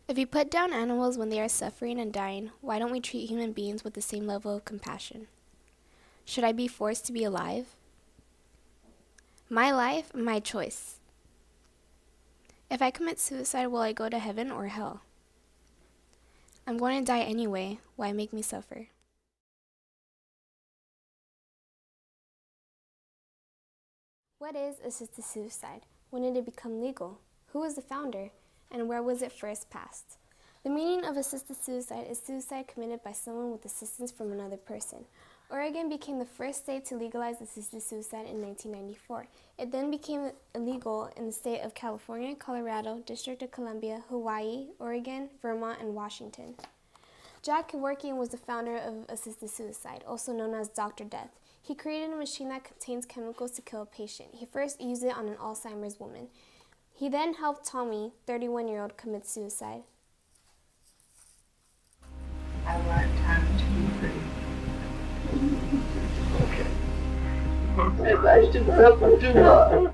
If we put down animals when they are suffering and dying, why don't we treat human beings with the same level of compassion? Should I be forced to be alive? My life, my choice. If I commit suicide, will I go to heaven or hell? I'm going to die anyway. Why make me suffer? What is assisted suicide? When did it become legal? Who was the founder? And where was it first passed? The meaning of assisted suicide is suicide committed by someone with assistance from another person. Oregon became the first state to legalize assisted suicide in 1994. It then became illegal in the state of California, Colorado, District of Columbia, Hawaii, Oregon, Vermont, and Washington. Jack Kevorkian was the founder of assisted suicide, also known as Dr. Death. He created a machine that contains chemicals to kill a patient. He first used it on an Alzheimer's woman. He then helped Tommy, 31-year-old, commit suicide. I want time to be free. Okay. If I should help too much.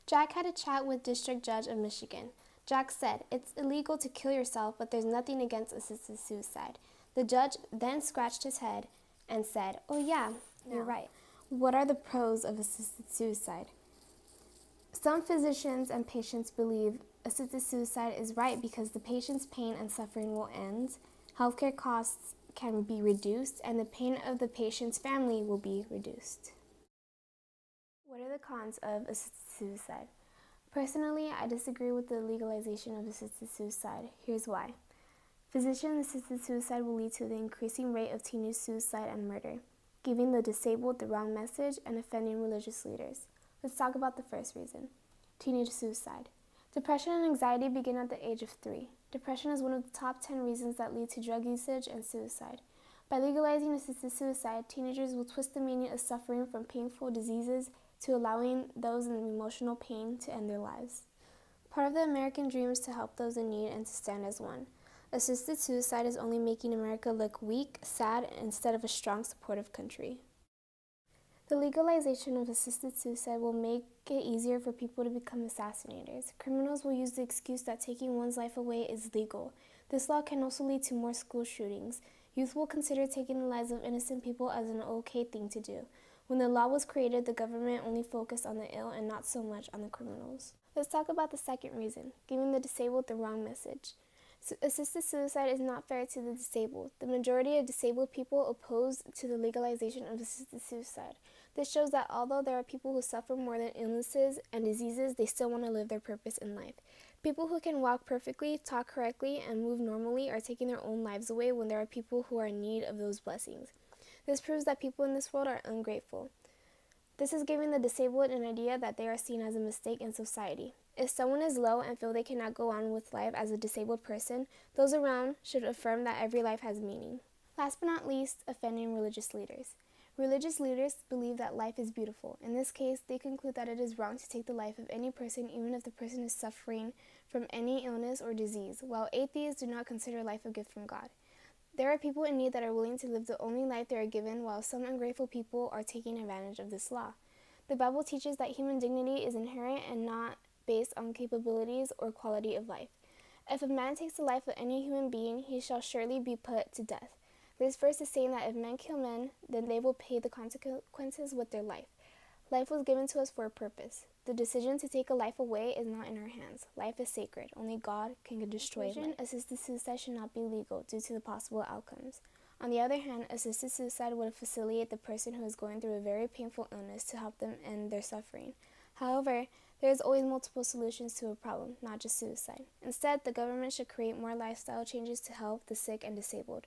Jack had a chat with District Judge of Michigan. Jack said, "It's illegal to kill yourself, but there's nothing against assisted suicide." The judge then scratched his head and said, "Oh yeah, you're right. What are the pros of assisted suicide?" Some physicians and patients believe assisted suicide is right because the patient's pain and suffering will end, healthcare costs can be reduced, and the pain of the patient's family will be reduced. What are the cons of assisted suicide? Personally, I disagree with the legalization of assisted suicide. Here's why. Physician-assisted suicide will lead to the increasing rate of teenage suicide and murder, giving the disabled the wrong message and offending religious leaders. Let's talk about the first reason. Teenage suicide. Depression and anxiety begin at the age of 3. Depression is one of the top 10 reasons that lead to drug usage and suicide. By legalizing assisted suicide, teenagers will twist the meaning of suffering from painful diseases to allowing those in emotional pain to end their lives. Part of the American dream is to help those in need and to stand as one. Assisted suicide is only making America look weak, sad, instead of a strong, supportive country. The legalization of assisted suicide will make it easier for people to become assassinators. Criminals will use the excuse that taking one's life away is legal. This law can also lead to more school shootings. Youth will consider taking the lives of innocent people as an okay thing to do. When the law was created, the government only focused on the ill and not so much on the criminals. Let's talk about the second reason, giving the disabled the wrong message. Assisted suicide is not fair to the disabled. The majority of disabled people oppose to the legalization of assisted suicide. This shows that although there are people who suffer more than illnesses and diseases, they still want to live their purpose in life. People who can walk perfectly, talk correctly, and move normally are taking their own lives away when there are people who are in need of those blessings. This proves that people in this world are ungrateful. This is giving the disabled an idea that they are seen as a mistake in society. If someone is low and feel they cannot go on with life as a disabled person, those around should affirm that every life has meaning. Last but not least, offending religious leaders. Religious leaders believe that life is beautiful. In this case, they conclude that it is wrong to take the life of any person even if the person is suffering from any illness or disease, while atheists do not consider life a gift from God. There are people in need that are willing to live the only life they are given, while some ungrateful people are taking advantage of this law. The Bible teaches that human dignity is inherent and not based on capabilities or quality of life. If a man takes the life of any human being, he shall surely be put to death. This verse is saying that if men kill men, then they will pay the consequences with their life. Life was given to us for a purpose. The decision to take a life away is not in our hands. Life is sacred. Only God can destroy life. Assisted suicide should not be legal due to the possible outcomes. On the other hand, assisted suicide would facilitate the person who is going through a very painful illness to help them end their suffering. However, there is always multiple solutions to a problem, not just suicide. Instead, the government should create more lifestyle changes to help the sick and disabled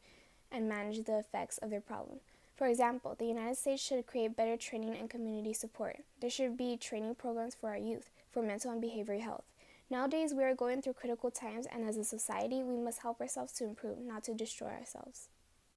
and manage the effects of their problem. For example, the United States should create better training and community support. There should be training programs for our youth, for mental and behavioral health. Nowadays, we are going through critical times, and as a society, we must help ourselves to improve, not to destroy ourselves.